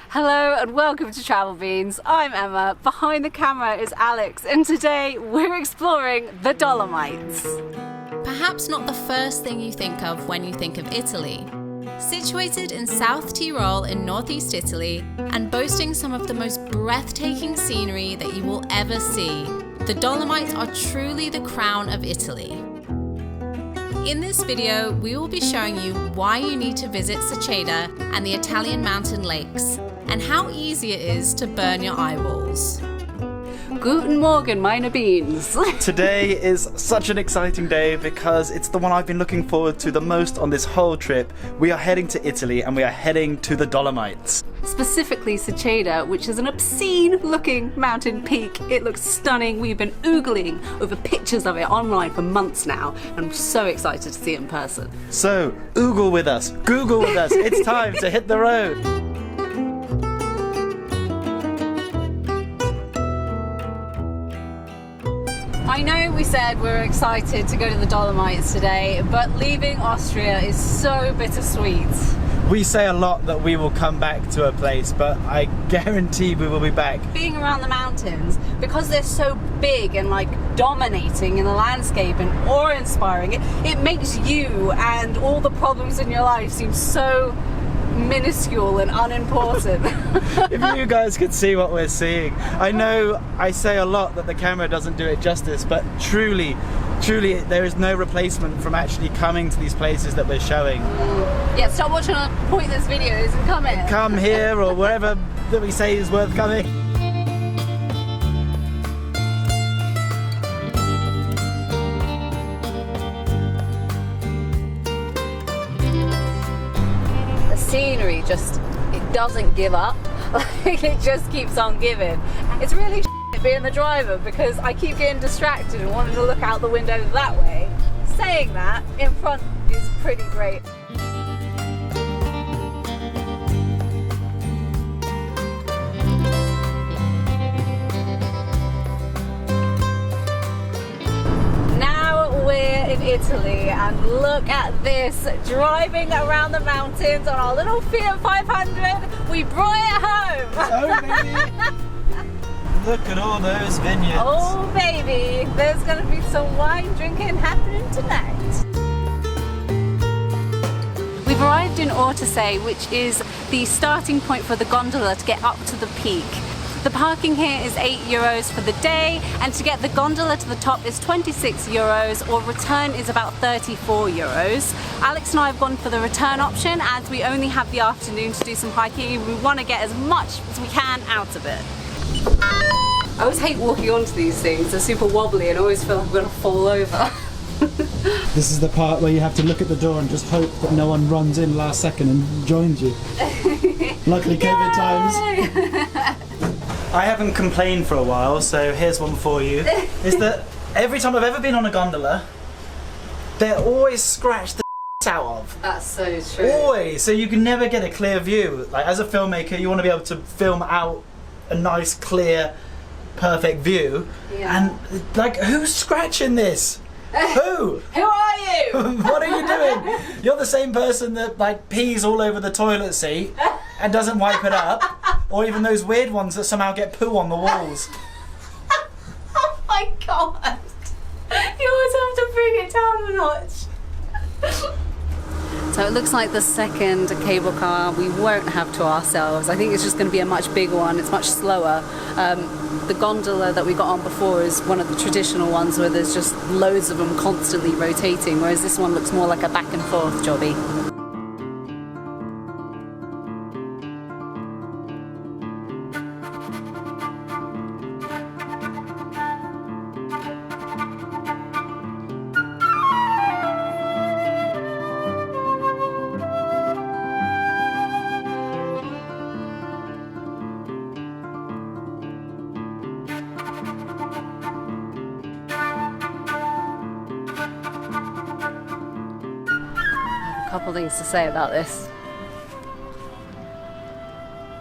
Hello and welcome to Travel Beans. I'm Emma, behind the camera is Alex, and today we're exploring the Dolomites. Perhaps not the first thing you think of when you think of Italy. Situated in South Tyrol in northeast Italy and boasting some of the most breathtaking scenery that you will ever see, the Dolomites are truly the crown of Italy. In this video, we will be showing you why you need to visit Seceda and the Italian mountain lakes, and how easy it is to burn your eyeballs. Guten Morgen, meine Beans. Today is such an exciting day because it's the one I've been looking forward to the most on this whole trip. We are heading to Italy and we are heading to the Dolomites. Specifically Seceda, which is an obscene looking mountain peak. It looks stunning. We've been oogling over pictures of it online for months now, and I'm so excited to see it in person. So, oogle with us, Google with us, it's time to hit the road. I know we said we were excited to go to the Dolomites today, but leaving Austria is so bittersweet. We say a lot that we will come back to a place, but I guarantee we will be back. Being around the mountains, because they're so big and like dominating in the landscape and awe-inspiring, it makes you and all the problems in your life seem so minuscule and unimportant. If you guys could see what we're seeing. I know I say a lot that the camera doesn't do it justice, but truly there is no replacement from actually coming to these places that we're showing. Yeah, stop watching our pointless videos and come here. Come here or wherever that we say is worth coming. The scenery just, it doesn't give up. Like, it just keeps on giving. It's really being the driver because I keep getting distracted and wanting to look out the window that way. Saying that, in front is pretty great. We're in Italy and look at this, driving around the mountains on our little Fiat 500. We brought it home. Oh baby, look at all those vineyards. Oh baby, there's going to be some wine drinking happening tonight. We've arrived in Ortisei, which is the starting point for the gondola to get up to the peak. The parking here is €8 for the day, and to get the gondola to the top is €26, or return is about €34. Alex and I have gone for the return option as we only have the afternoon to do some hiking and we want to get as much as we can out of it. I always hate walking onto these things, they're super wobbly and I always feel like I'm going to fall over. This is the part where you have to look at the door and just hope that no one runs in last second and joins you. Luckily COVID times. I haven't complained for a while, so here's one for you. Is that every time I've ever been on a gondola, they're always scratched the out of. That's so true. Always! So you can never get a clear view. Like, as a filmmaker, you want to be able to film out a nice, clear, perfect view. Yeah. And, like, who's scratching this? Who? Who are you? What are you doing? You're the same person that, like, pees all over the toilet seat and doesn't wipe it up. Or even those weird ones that somehow get poo on the walls. Oh my god! You always have to bring it down a notch. So it looks like the second cable car we won't have to ourselves. I think it's just going to be a much bigger one. It's much slower. The gondola that we got on before is one of the traditional ones where there's just loads of them constantly rotating, whereas this one looks more like a back and forth jobby. Couple things to say about this.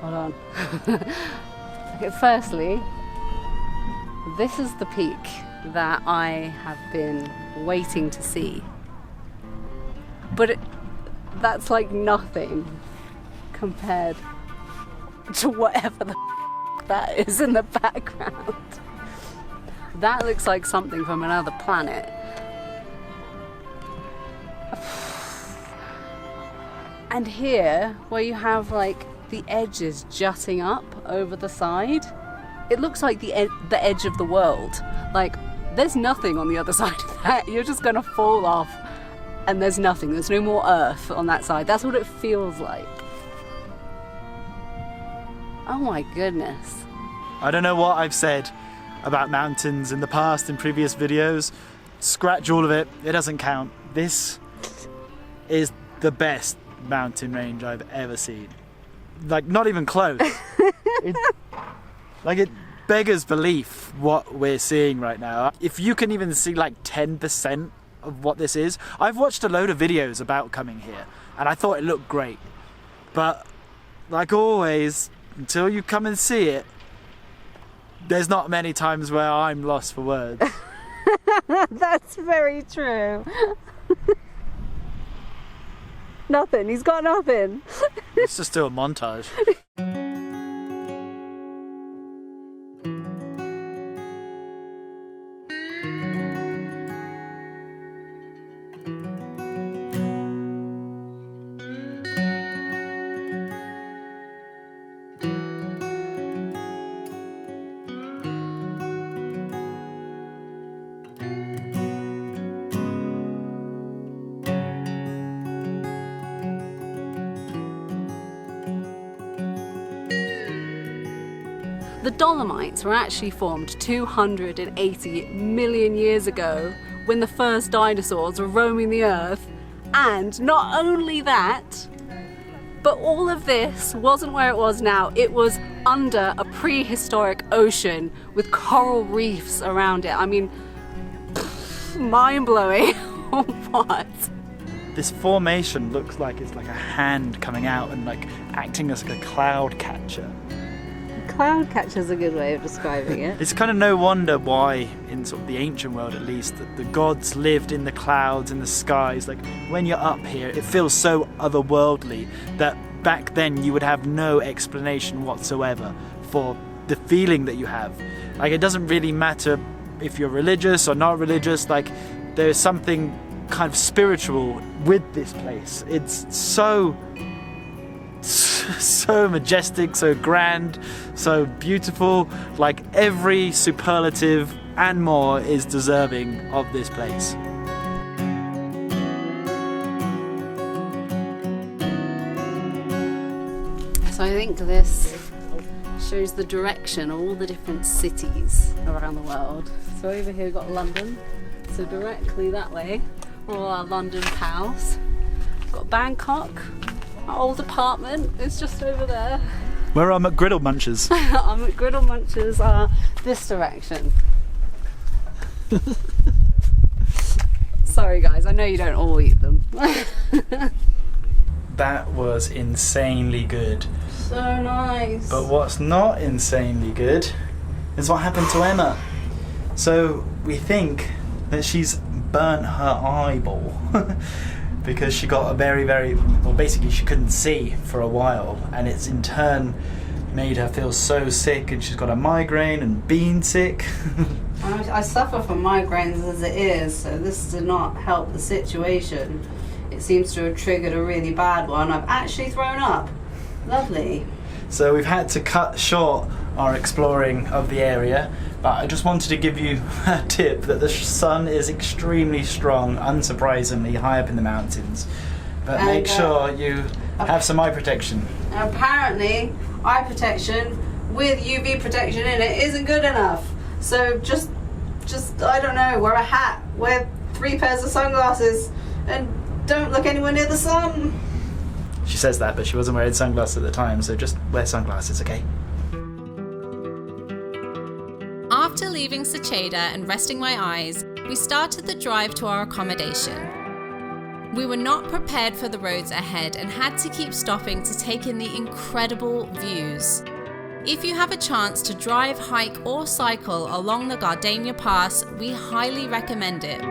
Hold on. Okay, firstly, this is the peak that I have been waiting to see. But that's like nothing compared to whatever the that is in the background. That looks like something from another planet. And here, where you have like the edges jutting up over the side, it looks like the edge of the world. Like, there's nothing on the other side of that. You're just gonna fall off and there's nothing. There's no more earth on that side. That's what it feels like. Oh my goodness. I don't know what I've said about mountains in the past in previous videos. Scratch all of it. It doesn't count. This is the best mountain range I've ever seen. Like, not even close. It beggars belief what we're seeing right now. If you can even see like 10% of what this is. I've watched a load of videos about coming here and I thought it looked great. But like always, until you come and see it, there's not many times where I'm lost for words. That's very true. Nothing. He's got nothing. Let's just do a montage. The Dolomites were actually formed 280 million years ago when the first dinosaurs were roaming the earth. And not only that, but all of this wasn't where it was now. It was under a prehistoric ocean with coral reefs around it. I mean, mind-blowing. What? This formation looks like it's like a hand coming out and like acting as like a cloud catcher. Cloud catcher's a good way of describing it. It's kind of no wonder why, in sort of the ancient world at least, that the gods lived in the clouds, in the skies. Like, when you're up here, it feels so otherworldly that back then you would have no explanation whatsoever for the feeling that you have. Like, it doesn't really matter if you're religious or not religious, like, there's something kind of spiritual with this place. It's so majestic, so grand, so beautiful. Like, every superlative and more is deserving of this place. So I think this shows the direction of all the different cities around the world. So over here we've got London, so directly that way are all our London pals. We've got Bangkok. Our old apartment is just over there. Where are McGriddle Munchers? Our McGriddle Munchers are this direction. Sorry guys, I know you don't all eat them. That was insanely good. So nice. But what's not insanely good is what happened to Emma. So we think that she's burnt her eyeball. Because she got a very, well, basically she couldn't see for a while, and it's in turn made her feel so sick, and she's got a migraine and been sick. I suffer from migraines as it is, so this did not help the situation. It seems to have triggered a really bad one. I've actually thrown up. Lovely. So we've had to cut short our exploring of the area, but I just wanted to give you a tip that the sun is extremely strong, unsurprisingly, high up in the mountains. But And, make sure you have some eye protection. Apparently, eye protection with UV protection in it isn't good enough. So just I don't know, wear a hat, wear 3 pairs of sunglasses, and don't look anywhere near the sun. She says that, but she wasn't wearing sunglasses at the time, so just wear sunglasses, okay? After leaving Seceda and resting my eyes, we started the drive to our accommodation. We were not prepared for the roads ahead and had to keep stopping to take in the incredible views. If you have a chance to drive, hike or cycle along the Gardena Pass, we highly recommend it.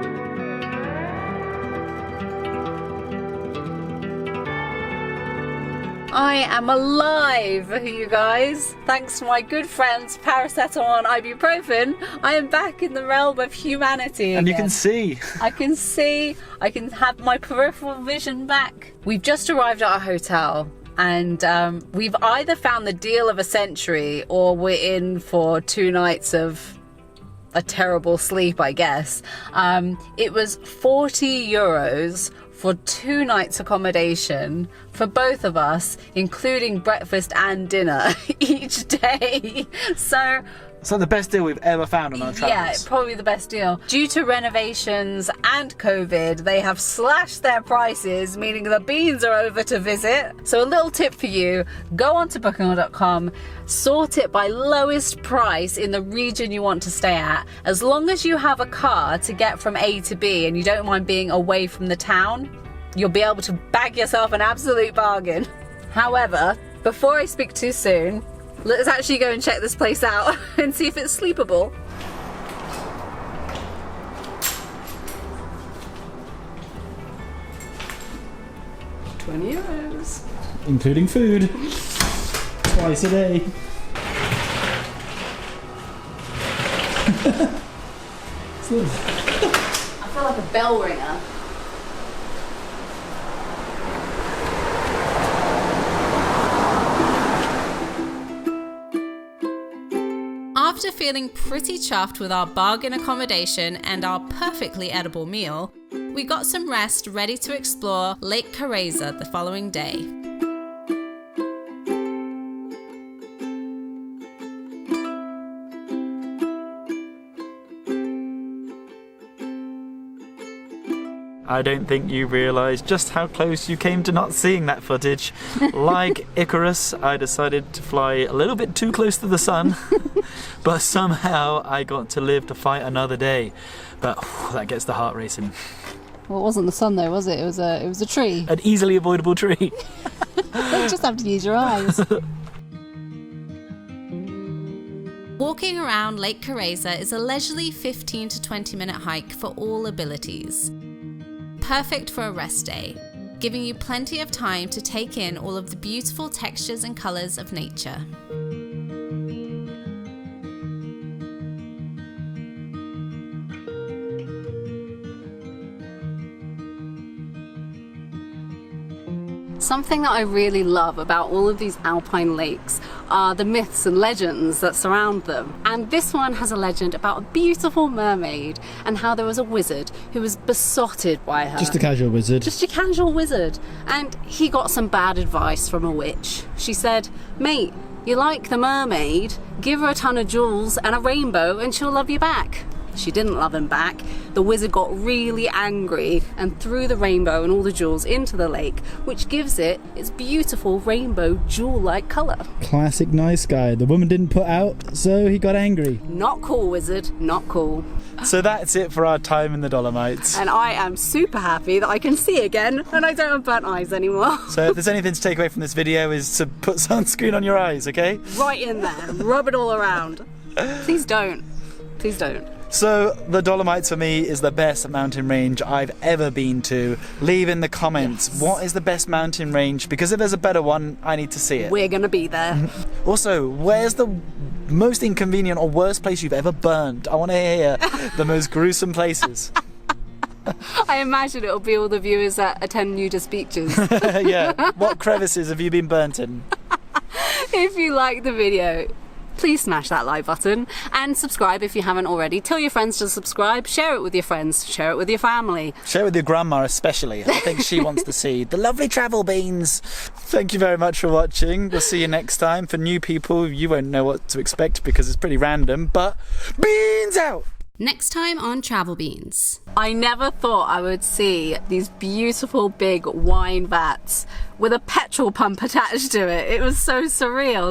I am alive, you guys. Thanks to my good friends paracetamol and ibuprofen, I am back in the realm of humanity again. And you can see. I can see. I can have my peripheral vision back. We've just arrived at our hotel, and we've either found the deal of a century or we're in for 2 nights of a terrible sleep, I guess. It was 40 euros for 2 nights accommodation for both of us, including breakfast and dinner each day. So the best deal we've ever found on our travels. yeah, probably the best deal. Due to renovations and COVID, they have slashed their prices, meaning the beans are over to visit. So a little tip for you, go onto booking.com, sort it by lowest price in the region you want to stay at. As long as you have a car to get from A to B and you don't mind being away from the town, you'll be able to bag yourself an absolute bargain. However, before I speak too soon, let's actually go and check this place out and see if it's sleepable. €20. Including food. Twice a day. I feel like a bell ringer. After feeling pretty chuffed with our bargain accommodation and our perfectly edible meal, we got some rest ready to explore Lake Carezza the following day. I don't think you realise just how close you came to not seeing that footage. Like Icarus, I decided to fly a little bit too close to the sun, but somehow I got to live to fight another day. But that gets the heart racing. Well, it wasn't the sun though, was it? It was a tree. An easily avoidable tree. You just have to use your eyes. Walking around Lake Carezza is a leisurely 15 to 20 minute hike for all abilities. Perfect for a rest day, giving you plenty of time to take in all of the beautiful textures and colours of nature. Something that I really love about all of these alpine lakes are the myths and legends that surround them. And this one has a legend about a beautiful mermaid and how there was a wizard who was besotted by her. Just a casual wizard. Just a casual wizard. And he got some bad advice from a witch. She said, "Mate, you like the mermaid? Give her a ton of jewels and a rainbow and she'll love you back." She didn't love him back. The wizard got really angry and threw the rainbow and all the jewels into the lake, which gives it its beautiful rainbow jewel-like colour. Classic nice guy. The woman didn't put out, so he got angry. Not cool, wizard. Not cool. So that's it for our time in the Dolomites. And I am super happy that I can see again and I don't have burnt eyes anymore. So if there's anything to take away from this video is to put sunscreen on your eyes, okay? Right in there. Rub it all around. Please don't. Please don't. So the Dolomites for me is the best mountain range I've ever been to. Leave in the comments, Yes. What is the best mountain range? Because if there's a better one, I need to see it. We're gonna be there. Also, where's the most inconvenient or worst place you've ever burned? I want to hear the most gruesome places. I imagine it'll be all the viewers that attend nudist beaches. Yeah, what crevices have you been burnt in? If you like the video, please smash that like button and subscribe if you haven't already. Tell your friends to subscribe, share it with your friends, share it with your family. Share with your grandma especially. I think she wants to see the lovely travel beans. Thank you very much for watching. We'll see you next time. For new people, you won't know what to expect because it's pretty random, but beans out! Next time on Travel Beans. I never thought I would see these beautiful big wine vats with a petrol pump attached to it. It was so surreal.